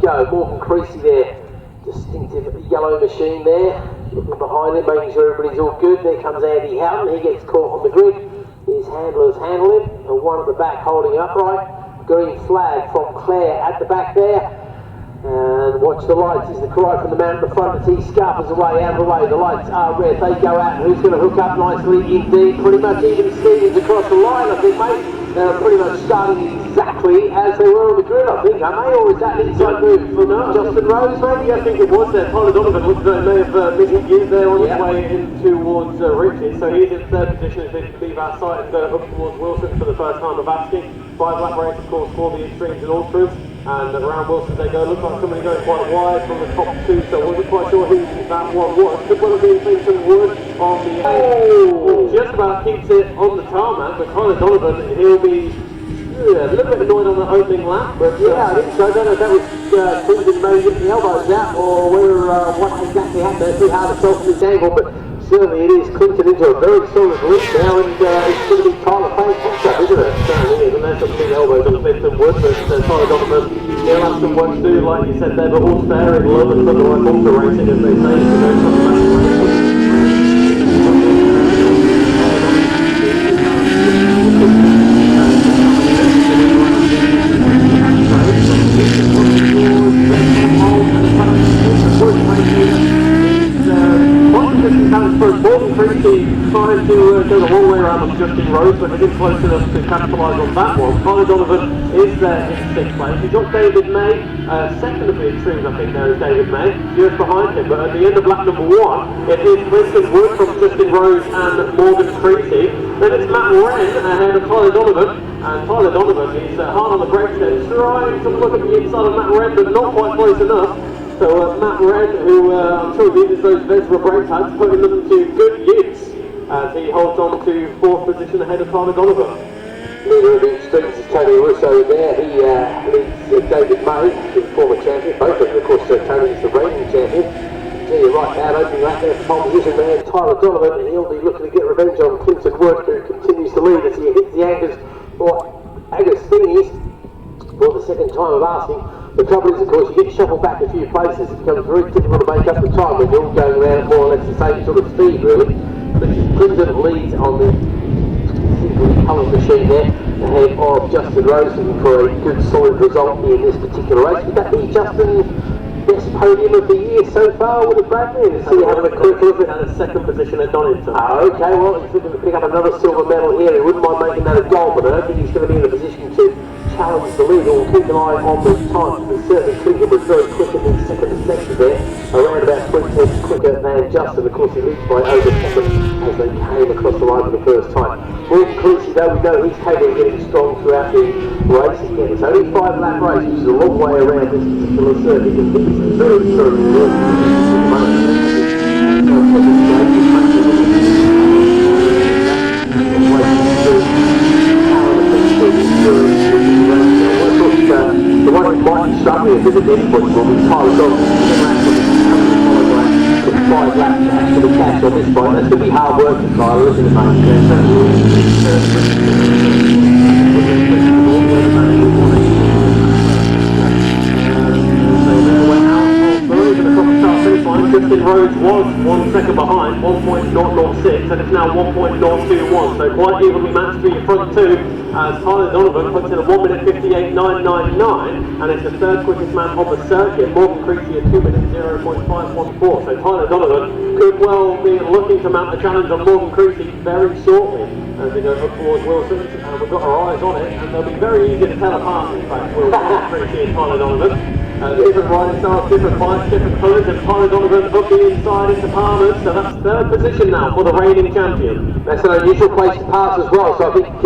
go. Morgan Creasy there. Distinctive yellow machine there. Looking behind him, making sure everybody's all good. There comes Andy Houghton. He gets caught on the grid. His handlers handle him. And one at the back holding upright. Green flag from Claire at the back there. And watch the lights as the cry from the man at the front as he scarpers away, out of the way. The lights are red, they go out. Who's going to hook up nicely indeed? Pretty much even Stevens across the line, I think, mate. They're pretty much starting exactly as they were on the grid, I think, aren't they? Or is that an inside move for Justin Rose, maybe? I think it was there. Tyler Donovan looked as though he may have missed gears there on his way in towards Richie. So he's in third position as they leave our site and go up towards Wilson for the first time of asking. 5 lap race, of course, for the extremes and ultras. And around Wilson they go. Looks like somebody going quite wide from the top 2, so I wasn't quite sure who that one was. Could well have been Clinton Wood on the just about keeps it on the tarmac, but Tyler Donovan, he'll be a little bit annoyed on the opening lap, but yeah, I think so. I don't know if that was Clinton maybe getting the elbows out or whether what exactly happened. It's pretty hard to tell from this angle, but certainly it is Clinton into a very solid lead now, and it's going to be Tyler Payne Foster, isn't it? Certainly is, and there's some big elbows on the Clinton Wood, but Tyler Donovan, he'll have some work to do, like you said there, but all's fair in love and something like ultra racing, as they say, to go from the match. Morgan Creasy trying to go the long way around on Justin Rose, but he didn't close enough to capitalise on that one. Tyler Donovan is there in 6th place. He's got David May, second of the extremes, I think there is David May, just behind him, but at the end of lap number 1, it is Clinton Wood from Justin Rose and Morgan Creasy. Then it's Matt Wren ahead of Tyler Donovan, and Tyler Donovan is hard on the brakes there, trying to look at the inside of Matt Wren, but not quite close enough. So Matt Wren, who I'm sure uses those Vespa brake pads, putting them to good use as he holds on to 4th position ahead of Tyler Donovan. Leader of the extremes is Tony Russo there. He leads David May, the former champion. Both of them, of course, Tony is the reigning champion. See you right now, opening lap there for pole position there. Tyler Donovan, and he'll be looking to get revenge on Clinton Wood, who continues to lead as he hits the anchors for Agostini's for the second time of asking. The trouble is, of course, you get shuffled back a few places. It becomes very difficult to make up the time when you're all going around at more or less the same sort of speed, really. But Clinton leads on the simply coloured machine there, ahead of Justin Rose, looking for a good, solid result in this particular race. Would that be Justin's best podium of the year so far, would it, Bradley? And see, having a quick look at the 2nd position at Donington. Okay, well, he's looking to pick up another silver medal here. He wouldn't mind making that a gold, but I don't think he's going to be in a position to challenge the lead. We'll keep an eye on the time, because certainly Clinton was very quick in the second section there, around about 20 tenths quicker than Justin. Of course, he leads by over 7 as they came across the line for the first time. Morgan Creasy, though, we know he's capable of getting strong throughout the race again. It's only a 5-lap race, which is a long way around this particular circuit, and he's very, very good. The one who might be struggling a bit at this point will be Tyler Donovan. 5 laps to actually catch on this point. That's going to be hard work for Tyler, isn't it, mate? Justin Rose was 1 second behind, 1.006, and it's now 1.021, so quite evenly matched for your front 2, as Tyler Donovan puts in a 1 minute 58.999, and it's the 3rd quickest man on the circuit. Morgan Creasy at 2 minutes 0.514, so Tyler Donovan could well be looking to mount a challenge on Morgan Creasy very shortly as they go up towards Wilson's, and we've got our eyes on it, and they'll be very easy to tell apart, in fact, Morgan Creasy and Tyler Donovan. Different riding styles, different bikes, different colours, and Tyler Donovan up the inside into Palmer's, so that's 3rd position now for the reigning champion. That's an unusual place to pass as well, so I think it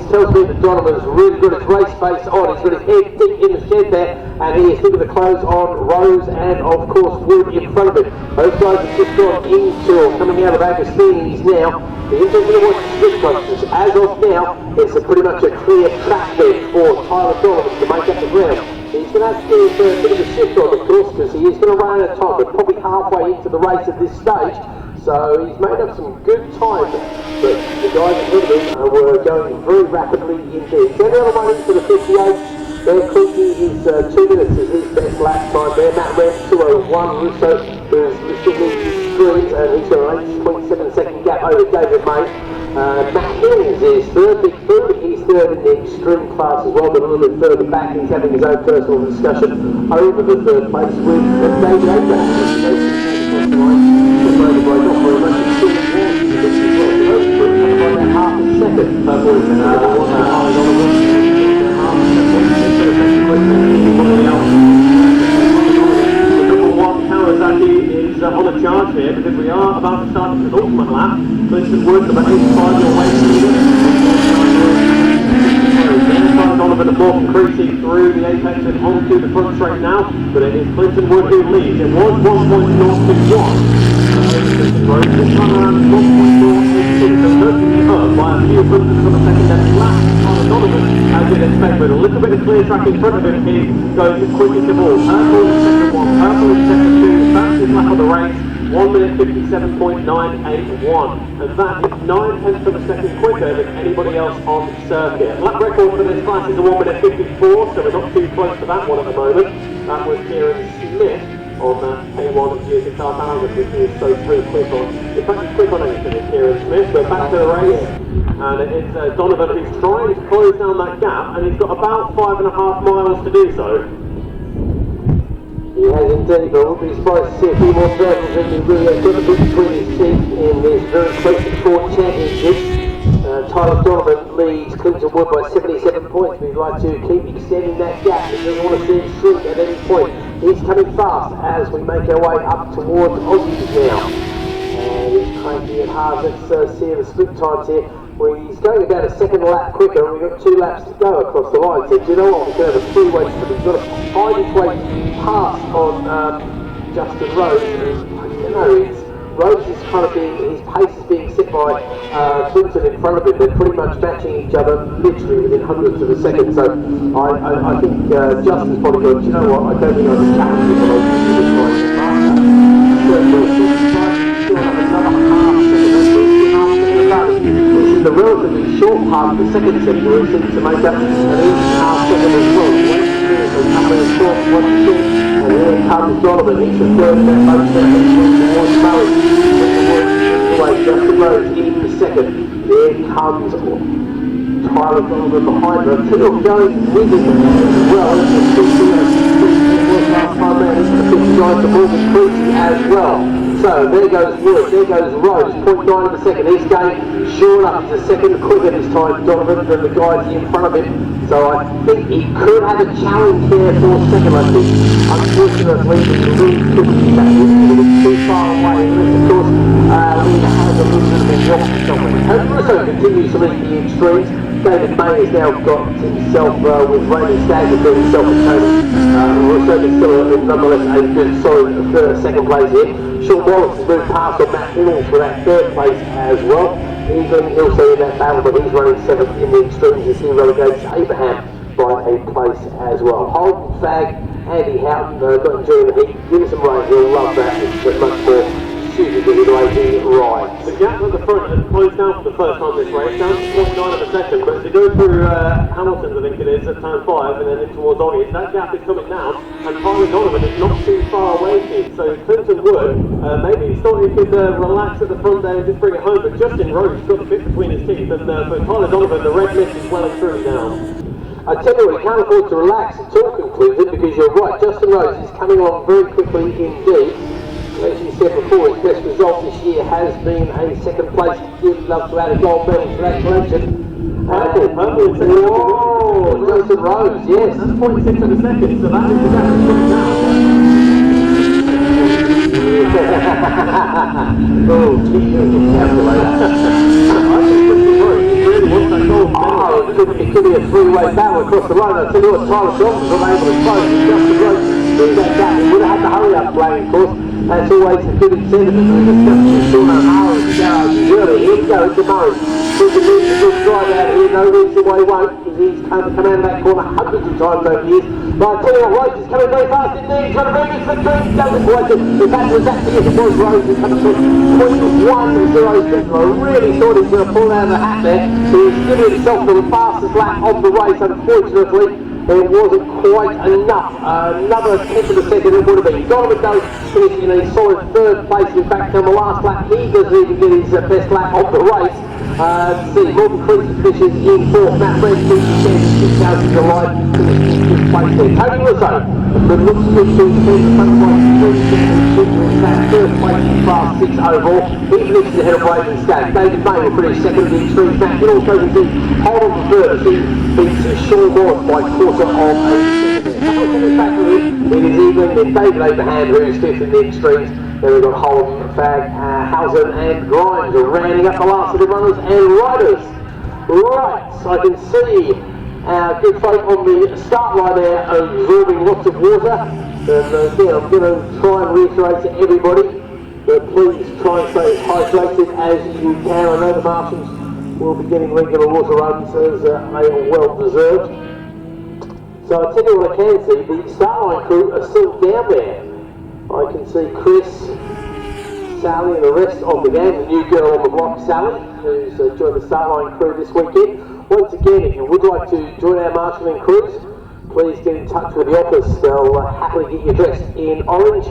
tells me that Donovan's really got his race face on. He's got his head deep in the shed there, and he is looking to close on Rose and, of course, Wood in front of him. Those guys have just gone into, or coming out of Agostini's now. The interesting to watch the split closures. As of now, it's pretty much a clear track there for Tyler Donovan to make up the ground. He's going to have to do a bit of a shift on, of course, because he is going to run out of time. We're probably halfway into the race at this stage, so he's made up some good time. But the guys ahead of him were going very rapidly indeed. Then the other one into the 58. There, Quincy is 2 minutes is his best lap time there. Matt Red 2:01. Russo, who's still leading screens, and he's got an 8.7-second gap over David May. Matt Hills is third, Big Food. He's third in the extreme class as well, but a little bit further back. He's having his own personal discussion over the third place with David Abraham. Half a second. Is on a charge here because we are about to start the ultimate lap. Clinton Wood, about 85 your way Donovan and Morgan cruising through the apex and onto the front straight now, but it is Clinton Wood who leads. It was 1.021. This time around 1.082, so certainly up by a few hundredths from a second and lap on Donovan, as you'd expect, with a little bit of clear track in front of him. He goes as quick as the ball. Purple in second one, purple in second two, fastest lap of the race, 1 minute 57.981, and that is 9/10 of a second quicker than anybody else on circuit. Lap record for this class is a 1 minute 54, so we're not too close to that one at the moment. That was Kieran Smith on A1 GSX-1000, which is so pretty quick on. In fact, he's quick on anything with Kieran Smith, but back to the race. And it's Donovan who's trying to close down that gap, and he's got about 5.5 miles to do so. He has indeed, but I wouldn't be surprised to see a few more circles in the rear. Got a bit between his teeth in this very close to short championship. Tyler Donovan leads Clinton Wood by 77 points, but he'd like to keep extending that gap. He doesn't want to see it shrink at any point. He's coming fast as we make our way up towards Aussies now. And he's cranking it hard. Let's see the split times here. Well, he's going about a second lap quicker, and we've got 2 laps to go across the line. So, do you know what? We're going to have a 3-way split. He's got to find his way past on Justin Rose. I don't know, Rose is kind of his pace is being set by Clinton in front of him. They're pretty much matching each other literally within hundredths of a second. So, I think Justin's probably going, do you know what? I don't think I can challenge him, but I'll use this right in the relatively short part of the second sector, where he seems to make up an each half second as well. And here comes Donovan, he's the third step both seconds towards Murray. Justin Rose in the second. There comes Tyler Donovan behind her. Still going with him as well. Last time man, he's the 59 to Morgan Creasy as well. So there goes Wood, there goes Rose, 0.9 of a second. He's going sure enough, he's a second quicker this time, Donovan, than the guys in front of him. So I think he could have a challenge here for second. I think, unfortunately, the lead could be back too far away. Unless, of course, we have a little bit of a walk somewhere. And Russo continues to lead the extremes. David May has now got himself with Raymond Stagger doing himself and Tony. Russo is still nonetheless a good solid second place here. Sean Wallace has moved past on Matt Hills for that third place as well. He's also in that battle, but he's running 7th in the extremes as he relegates Abraham by a place as well. Holden, Fag, Andy Houghton, not enjoying the heat. Give us some rain, he'll love that. It's much more suited to the racing ride. The gap at the front has closed down for the first time this race, down to 0.9 of a second, but as they go through Hamilton's, I think it is, at turn 5 and then in towards Augies, that gap is coming down, and Tyler Donovan is not too far away here. So Clinton Wood, maybe he thought he could relax at the front there and just bring it home, but Justin Rose got the bit between his teeth, and for Tyler Donovan, the red mist is well and truly down. I tell you what, he can't afford to relax until concluded, because you're right, Justin Rose is coming along very quickly indeed. As you said before, his best result this year has been a second place. He'd love to add a gold medal to that collection. Purple, oh, Justin Rose, yes. That's 0.6 of a second, so that is the gap coming down. Oh, Jesus, it could be a 3-way battle across the line. I tell you what, Tyler Johnson's not able to close. Justin Rose through that gap. He would have had to hurry up playing, of course. That's always a good incentive. We discussed this short hours ago. Really, here we go, it's the Murray. He's a really good drive out here. No reason why he won't. He's come out of that corner hundreds of times over the years. But I tell you what, Rose is coming very fast indeed. He's trying to bring this for 3. Doesn't quite do. In fact, it was actually as it was Rose who's coming through 0.107. I really thought he was going to pull out of the hat there. So he's giving himself for the fastest lap of the race, unfortunately. It wasn't quite enough. Another tenth of a second it would have been. Donovan does finish in a solid third place. In fact, on the last lap, he doesn't even get his best lap of the race. See, Morgan Creasy finishes in fourth. Matt Red finishes 6,000 July. Finishes in fifth place there. Tony Russo, the looks good to the front right through in that first place in class 6 overall. He finishes ahead of Raven Stag. David May will finish second in the extreme match. And also we see hold on for third. He beats Sean Morris by quarter of a second. It is even with David Abraham, who is fifth in the extremes. Then we've got Holland, Fag, Hausen and Grimes rounding up the last of the runners and riders. Right, so I can see our good folk on the start line there absorbing lots of water. And again, I'm going to try and reiterate to everybody that please try and stay as hydrated as you can. I know the Martians will be getting regular water runs as they are well deserved. So I'll tell you what I can see, the start line crew are still down there. I can see Chris, Sally and the rest of the gang, the new girl on the block, Sally, who's joined the start line crew this weekend. Once again, if you would like to join our marshalling crews, please get in touch with the office. They'll happily get you dressed in orange